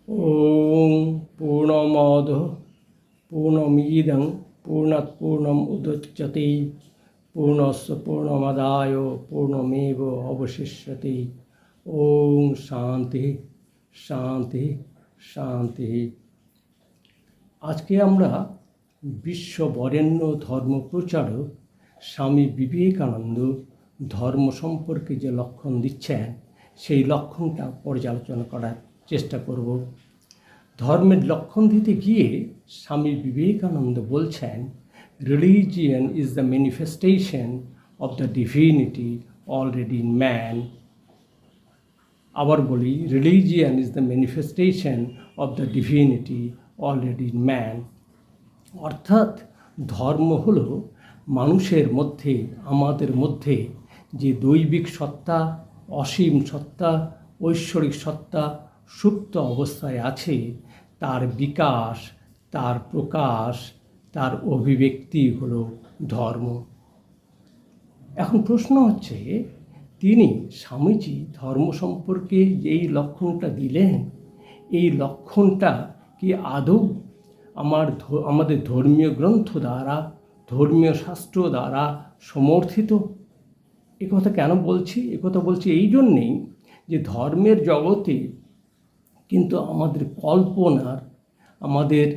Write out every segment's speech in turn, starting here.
ওম পূর্ণমদ পূর্ণমিদং পূর্ণাৎ পূর্ণম উদচ্যতে পূর্ণস্য পূর্ণমাদায় পূর্ণমেব অবশিষ্যতে। ওম শান্তি শান্তি শান্তি। আজকে আমরা বিশ্ব বরেণ্য ধর্মপ্রচারক স্বামী বিবেকানন্দ ধর্ম সম্পর্কে যে লক্ষণ দিচ্ছেন সেই লক্ষণটা পর্যালোচনা করার চেষ্টা করব। ধর্মের লক্ষণ দিতে গিয়ে স্বামী বিবেকানন্দ বলছেন, religion is the manifestation of the divinity already in man. আবার বলি, religion is the manifestation of the divinity already in man. অর্থাৎ ধর্ম হলো মানুষের মধ্যে, আমাদের মধ্যে যে দৈবিক সত্তা, অসীম সত্তা, ঐশ্বরিক সত্তা সুপ্ত অবস্থায় আছে তার বিকাশ, তার প্রকাশ, তার অভিব্যক্তি হলো ধর্ম। এখন প্রশ্ন হচ্ছে, তিনি স্বামীজি ধর্ম সম্পর্কে যেই লক্ষণটা দিলেন, এই লক্ষণটা কি আদৌ আমাদের ধর্মীয় গ্রন্থ দ্বারা, ধর্মীয় শাস্ত্র দ্বারা সমর্থিত? একথা কেন বলছি? একথা বলছি এই জন্যেই যে ধর্মের জগতে কিন্তু আমাদের কল্পনার, আমাদের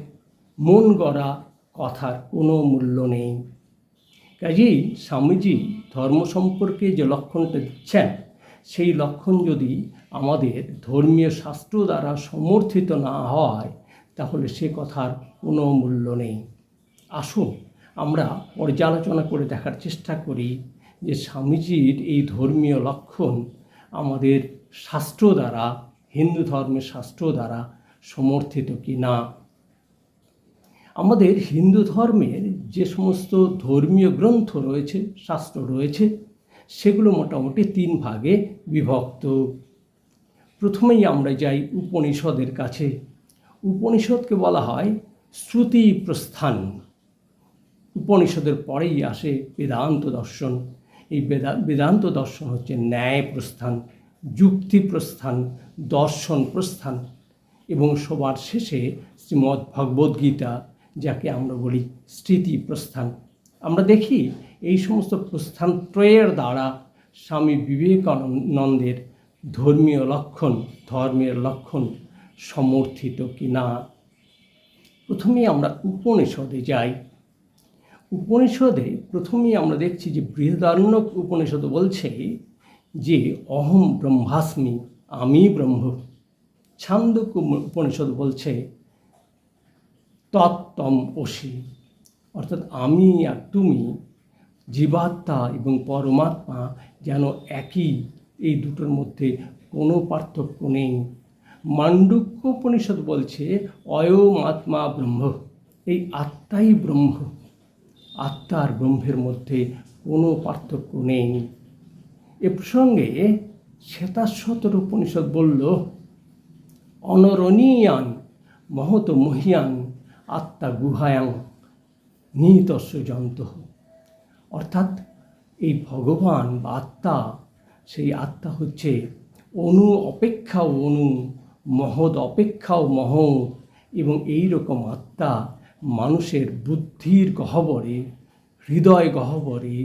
মন গড়া কথার কোনো মূল্য নেই। কাজেই স্বামীজি ধর্ম সম্পর্কে যে লক্ষণটা দিচ্ছেন, সেই লক্ষণ যদি আমাদের ধর্মীয় শাস্ত্র দ্বারা সমর্থিত না হয় তাহলে সে কথার কোনো মূল্য নেই। আসুন আমরা পর্যালোচনা করে দেখার চেষ্টা করি যে স্বামীজির এই ধর্মীয় লক্ষণ আমাদের শাস্ত্র দ্বারা, হিন্দু ধর্মের শাস্ত্র দ্বারা সমর্থিত কি না। আমাদের হিন্দু ধর্মের যে সমস্ত ধর্মীয় গ্রন্থ রয়েছে, শাস্ত্র রয়েছে, সেগুলো মোটামুটি 3 ভাগে বিভক্ত। প্রথমেই আমরা যাই উপনিষদের কাছে। উপনিষদকে বলা হয় শ্রুতি প্রস্থান। উপনিষদের পরেই আসে বেদান্ত দর্শন। এই বেদান্ত দর্শন হচ্ছে ন্যায় প্রস্থান, যুক্তি প্রস্থান, দর্শন প্রস্থান এবং সবার শেষে শ্রীমদ্ ভগবদ্গীতা, যাকে আমরা বলি স্মৃতি প্রস্থান। আমরা দেখি এই সমস্ত প্রস্থানত্রয়ের দ্বারা স্বামী বিবেকানন্দের ধর্মের লক্ষণ সমর্থিত কি না। প্রথমেই আমরা উপনিষদে যাই। উপনিষদে প্রথমেই আমরা দেখছি যে বৃহদারণ্যক উপনিষদ বলছে যে অহম ব্রহ্মাস্মি, আমি ব্রহ্ম। ছান্দোক্য উপনিষদ বলছে তত্ত্বম অসি, অর্থাৎ আমি আর তুমি, জীবাত্মা এবং পরমাত্মা যেন একই, এই দুটোর মধ্যে কোনো পার্থক্য নেই। মাণ্ডুক্য উপনিষদ বলছে অয়ম আত্মা ব্রহ্ম, এই আত্মাই ব্রহ্ম, আত্মা আর ব্রহ্মের মধ্যে কোনো পার্থক্য নেই। এ প্রসঙ্গে শ্বেতাশ্বতর উপনিষদ বলল অনরণীয়ান মহত মহিয়ান আত্মা গুহায়াং নিহিতস্য যন্তঃ। অর্থাৎ এই ভগবান বা আত্মা, সেই আত্মা হচ্ছে অণু অপেক্ষাও অণু, মহৎ অপেক্ষাও মহৎ, এবং এই রকম আত্মা মানুষের বুদ্ধির গহ্বরে, হৃদয় গহ্বরে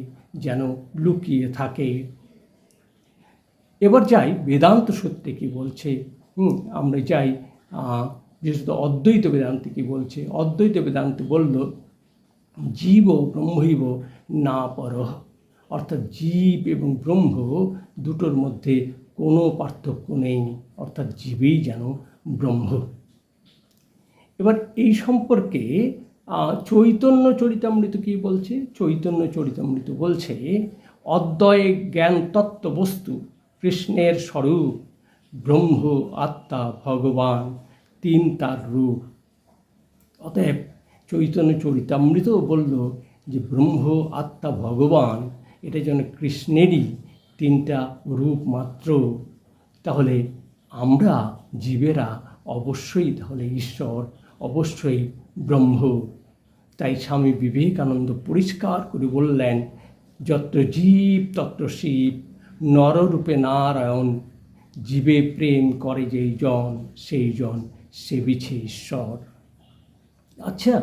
যেন লুকিয়ে থাকে। এবার যাই বেদান্ত সূত্রে কি বলছে। আমরা যাই বিশেষত অদ্বৈত বেদান্তে কি বলছে। অদ্বৈত বেদান্ত বলল জীব ব্রহ্মৈব না পরঃ, অর্থাৎ জীব এবং ব্রহ্ম দুটোর মধ্যে কোনো পার্থক্য নেই, অর্থাৎ জীবই যেন ব্রহ্ম। এবার এই সম্পর্কে চৈতন্য চরিতামৃত কি বলছে। চৈতন্য চরিতামৃত বলছে অদ্বয় জ্ঞান তত্ত্ব বস্তু কৃষ্ণের স্বরূপ, ব্রহ্ম আত্মা ভগবান, 3 তার রূপ। অতএব চৈতন্য চরিতামৃত বলল যে ব্রহ্ম আত্মা ভগবান এটা যেন কৃষ্ণেরই 3টা রূপ মাত্র। তাহলে আমরা জীবেরা অবশ্যই তাহলে ঈশ্বর, অবশ্যই ব্রহ্ম। তাই স্বামী বিবেকানন্দ পরিষ্কার করে বললেন যত্র জীব তত্র শিব, নররূপে নারায়ণ, জীবে প্রেম করে যেই জন সেই জন সেবিছে ঈশ্বর। আচ্ছা,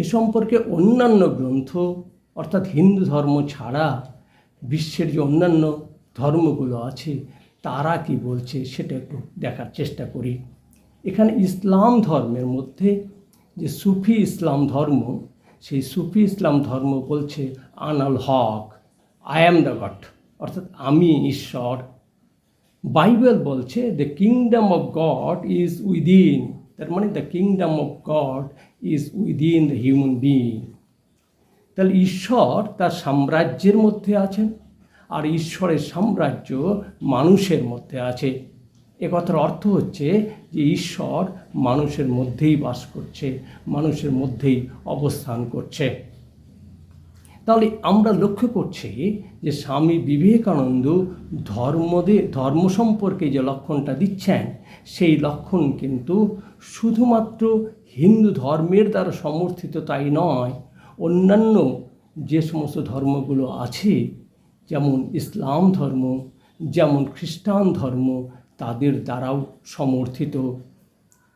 এ সম্পর্কে অন্যান্য গ্রন্থ অর্থাৎ হিন্দু ধর্ম ছাড়া বিশ্বের যে অন্যান্য ধর্মগুলো আছে তারা কি বলছে সেটা একটু দেখার চেষ্টা করি। এখানে ইসলাম ধর্মের মধ্যে যে সুফি ইসলাম ধর্ম, সেই সুফি ইসলাম ধর্ম বলছে আনাল হক, আই অ্যাম দ্য গড, অর্থাৎ আমি ঈশ্বর। বাইবেল বলছে the kingdom of god is within, তার মানে the kingdom of god is within the human being. তাহলে ঈশ্বর তার সাম্রাজ্যের মধ্যে আছেন, আর ঈশ্বরের সাম্রাজ্য মানুষের মধ্যে আছে। এ কথার অর্থ হচ্ছে যে ঈশ্বর মানুষের মধ্যেই বাস করছে, মানুষের মধ্যেই অবস্থান করছে। তাহলে আমরা লক্ষ্য করছি যে স্বামী বিবেকানন্দ ধর্ম সম্পর্কে যে লক্ষণটা দিচ্ছেন, সেই লক্ষণ কিন্তু শুধুমাত্র হিন্দু ধর্মের দ্বারা সমর্থিত তাই নয়, অন্যান্য যে সমস্ত ধর্মগুলো আছে, যেমন ইসলাম ধর্ম, যেমন খ্রিস্টান ধর্ম, তাদের দ্বারাও সমর্থিত।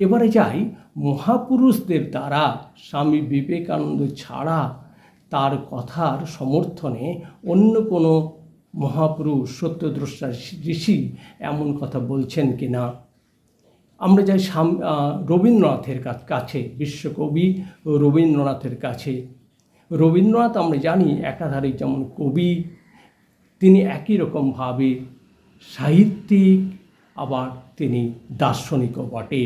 এবারে যাই, মহাপুরুষদের দ্বারা স্বামী বিবেকানন্দ ছাড়া তার কথার সমর্থনে অন্য কোনো মহাপুরুষ সত্যদ্রষ্টা ঋষি এমন কথা বলছেন কি না। আমরা যাই রবীন্দ্রনাথের কাছে, বিশ্বকবি রবীন্দ্রনাথের কাছে। রবীন্দ্রনাথ আমরা জানি একাধারে যেমন কবি, তিনি একই রকমভাবে সাহিত্যিক, আবার তিনি দার্শনিকও বটে।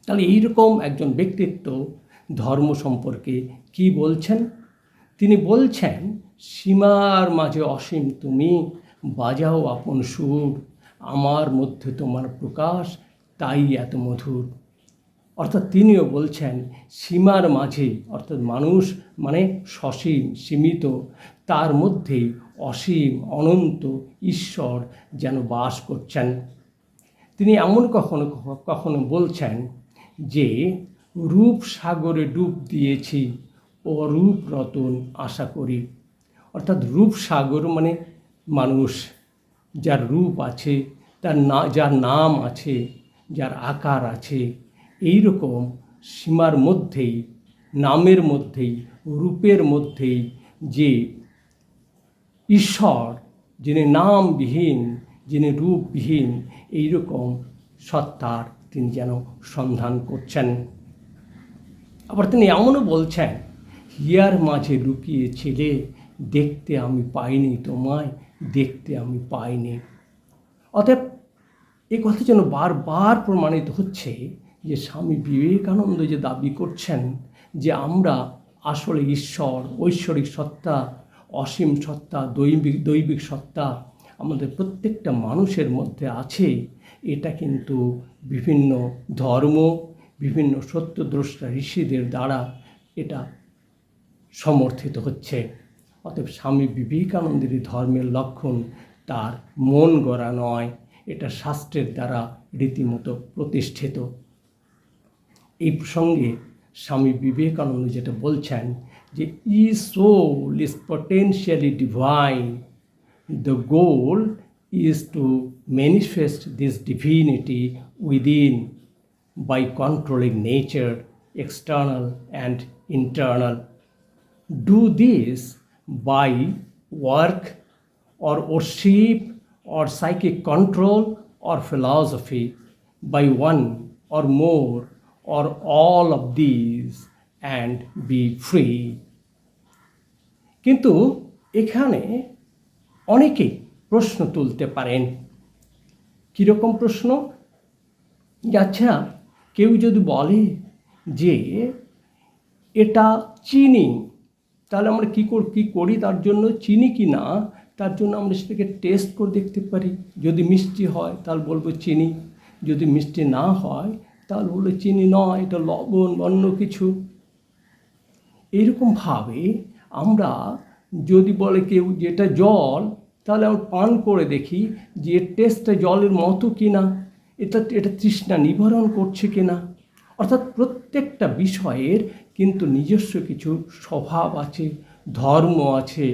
তাহলে এইরকম একজন ব্যক্তিত্ব ধর্ম সম্পর্কে কি বলছেন? তিনি বলছেন, সীমার মাঝে অসীম তুমি, বাজাও আপন সুর, আমার মধ্যে তোমার প্রকাশ, তাই এত মধুর। অর্থাৎ তিনিও বলছেন সীমার মাঝে, অর্থাৎ মানুষ মানে সসীম, সীমিত, তার মধ্যেই অসীম অনন্ত ঈশ্বর যেন বাস করছেন। তিনি এমন কখনো কখনো বলছেন যে রূপ সাগরে ডুব দিয়েছি, অরূপ রতন আশা করি। অর্থাৎ রূপ সাগর মানে মানুষ, যার রূপ আছে, যার নাম আছে, যার আকার আছে, এই রকম সীমার মধ্যেই, নামের মধ্যেই, রূপের মধ্যেই যে ঈশ্বর, যিনি নামবিহীন, যিনি রূপবিহীন, এইরকম সত্তার তিনি যেন সন্ধান করছেন। আবার তিনি এমনও বলছেন, হিয়ার মাঝে লুকিয়েছিলে, দেখতে আমি পাইনি তোমায়, দেখতে আমি পাইনি। অতএব এ কথা যেন বারবার প্রমাণিত হচ্ছে যে স্বামী বিবেকানন্দ যে দাবি করছেন যে আমরা আসলে ঈশ্বর, ঐশ্বরিক সত্তা, অসীম সত্তা, দৈবিক সত্তা আমাদের প্রত্যেকটা মানুষের মধ্যে আছে, এটা কিন্তু বিভিন্ন ধর্ম, বিভিন্ন সত্যদ্রষ্টা ঋষিদের দ্বারা এটা সমর্থিত হচ্ছে। অতএব স্বামী বিবেকানন্দের ধর্মের লক্ষণ তার মন গড়া নয়, এটা শাস্ত্রের দ্বারা রীতিমতো প্রতিষ্ঠিত। এই প্রসঙ্গে স্বামী বিবেকানন্দ যেটা বলছেন যে is soul is potentially divine, the goal is to manifest this divinity within by controlling nature, external and internal. Do this by work or worship or psychic control or philosophy, by one or more or all of these, and be free. কিন্তু এখানে অনেকেই প্রশ্ন তুলতে পারেন। কীরকম প্রশ্ন? আচ্ছা, কেউ যদি বলে যে এটা চিনি, তাহলে আমরা কী করি তার জন্য? চিনি কি না তার জন্য আমরা সেটাকে টেস্ট করে দেখতে পারি। যদি মিষ্টি হয় তাহলে বলবো চিনি, যদি মিষ্টি না হয় তাহলে বলবো চিনি নয়, এটা লবণ বা অন্য কিছু। এইরকমভাবে আমরা যদি বলে কেউ যে এটা জল, তাহলে আমরা পান করে দেখি যে এর টেস্টটা জলের মতো কি না, এটা তৃষ্ণা নিবারণ করছে কি না। অর্থাৎ প্রত্যেকটা বিষয়ের কিন্তু নিজস্ব কিছু স্বভাব আছে, ধর্ম আছে।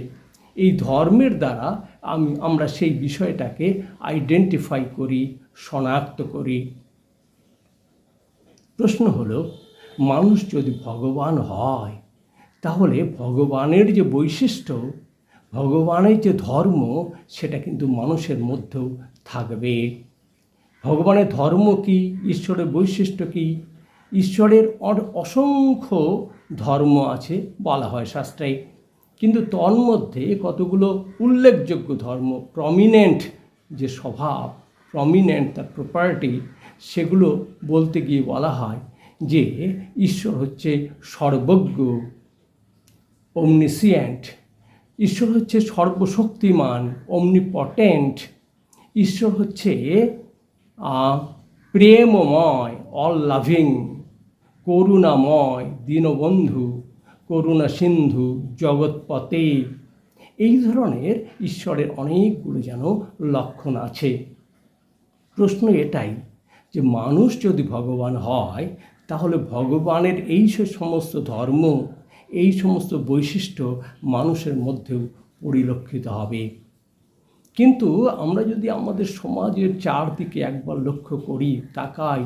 এই ধর্মের দ্বারা আমরা সেই বিষয়টাকে আইডেন্টিফাই করি, শনাক্ত করি। প্রশ্ন হলো, মানুষ যদি ভগবান হয় তাহলে ভগবানের যে বৈশিষ্ট্য, ভগবানের যে ধর্ম, সেটা কিন্তু মানুষের মধ্যেও থাকবে। ভগবানের ধর্ম কি? ঈশ্বরের বৈশিষ্ট্য কি? ঈশ্বরের অসংখ্য ধর্ম আছে বলা হয় শাস্ত্রে, কিন্তু তন্মধ্যে কতগুলো উল্লেখযোগ্য ধর্ম, প্রমিনেন্ট যে স্বভাব, প্রমিনেন্ট তার প্রপার্টি, সেগুলো বলতে গিয়ে বলা হয় যে ঈশ্বর হচ্ছে সর্বজ্ঞ, omniscient, ঈশ্বর হচ্ছে সর্বশক্তিমান, omnipotent, ঈশ্বর হচ্ছে প্রেমময়, অল লাভিং, করুণাময়, দীনবন্ধু, করুণা সিন্ধু, জগৎপতে। এই ধরনের ঈশ্বরের অনেকগুলো যেন লক্ষণ আছে। প্রশ্ন এটাই যে মানুষ যদি ভগবান হয় তাহলে ভগবানের এই সমস্ত ধর্ম, এই সমস্ত বৈশিষ্ট্য মানুষের মধ্যেও পরিলক্ষিত হবে। কিন্তু আমরা যদি আমাদের সমাজের চারদিকে একবার লক্ষ্য করি, তাকাই,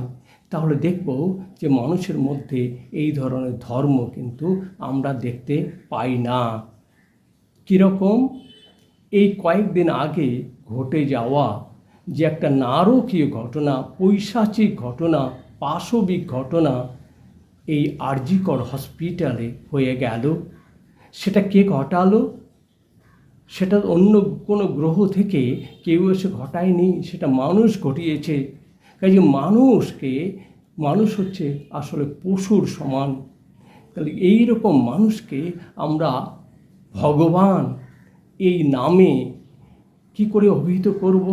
তাহলে দেখব যে মানুষের মধ্যে এই ধরনের ধর্ম কিন্তু আমরা দেখতে পাই না। কীরকম? এই কয়েকদিন আগে ঘটে যাওয়া যে একটা নারকীয় ঘটনা, পৈশাচিক ঘটনা, পাশবিক ঘটনা এই আর.জি. কর হসপিটালে হয়ে গেল, সেটা কে ঘটালো? সেটা অন্য কোনো গ্রহ থেকে কেউ এসে ঘটায়নি, সেটা মানুষ ঘটিয়েছে। কাজে মানুষ হচ্ছে আসলে পশুর সমান। তাহলে এইরকম মানুষকে আমরা ভগবান এই নামে কি করে অভিহিত করব?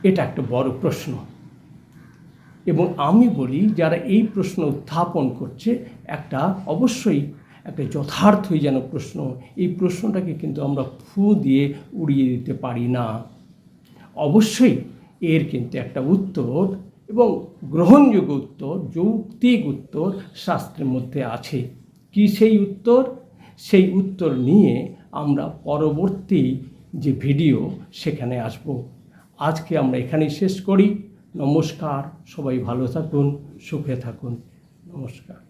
এটা একটা বড় প্রশ্ন। এবং আমি বলি, যারা এই প্রশ্ন উত্থাপন করছে, অবশ্যই একটা যথার্থই যেন প্রশ্ন, এই প্রশ্নটাকে কিন্তু আমরা ফু দিয়ে উড়িয়ে দিতে পারি না। অবশ্যই এর কিন্তু একটা উত্তর, এবং গ্রহণযোগ্য উত্তর, যৌক্তিক উত্তর শাস্ত্রের মধ্যে আছে। কি সেই উত্তর? সেই উত্তর নিয়ে আমরা পরবর্তী যে ভিডিও সেখানে আসব। আজকে আমরা এখানেই শেষ করি। নমস্কার, সবাই ভালো থাকুন, সুখে থাকুন। নমস্কার।